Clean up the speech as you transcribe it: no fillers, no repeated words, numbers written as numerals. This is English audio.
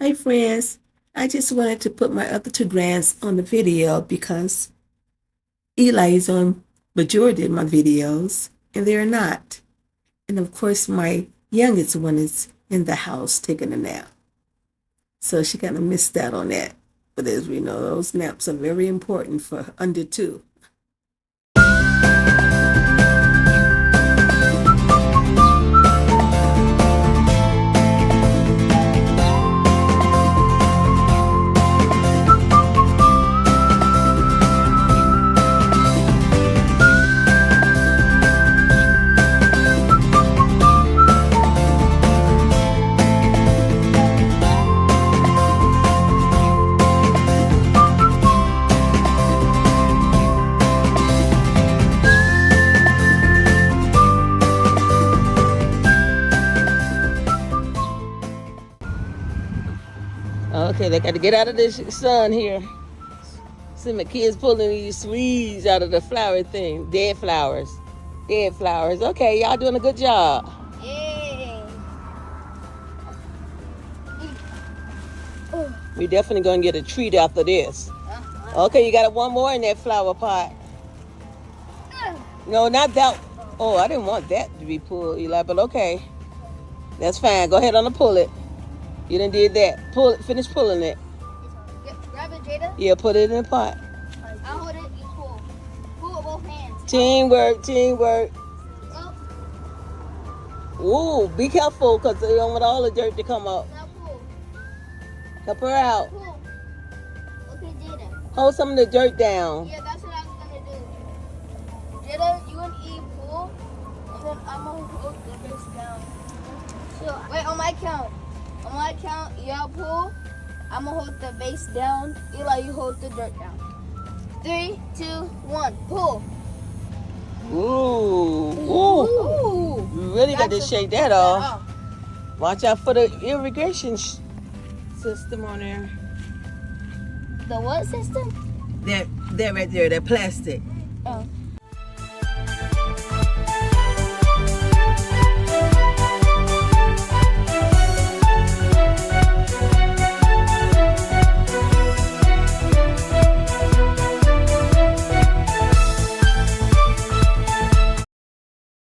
Hi, friends. I just wanted to put my other two grands on the video because Eli is on majority of my videos and they're not. And of course, my youngest one is in the house taking a nap. So she kind of missed out on that. But as we know, those naps are very important for under two. Okay, they got to get out of the sun here. See my kids pulling these weeds out of the flower thing. Dead flowers. Dead flowers. Okay, y'all doing a good job. Yay. We definitely gonna get a treat after this. Okay, you got one more in that flower pot. No, not that. Oh, I didn't want that to be pulled, Eli, but okay. That's fine. Go ahead on and pull it. You done did that. Pull it. Finish pulling it. Grab it, Jada. Yeah, put it in the pot. I'll hold it. You pull. Pull with both hands. Teamwork, teamwork. Go. Ooh, be careful because they don't want all the dirt to come up. Now pull. Help her out. Pull. Okay, Jada. Hold some of the dirt down. Yeah, that's what I was gonna do. Jada, you and Eve pull, and then I'm gonna hold the base down. So wait, on my count. On my count, y'all pull. I'm gonna hold the base down. Eli, you hold the dirt down. 3, 2, 1, pull. Ooh, ooh. Ooh. You really got to That's shake that off. Watch out for the irrigation system on there. The what system? That right there, that plastic.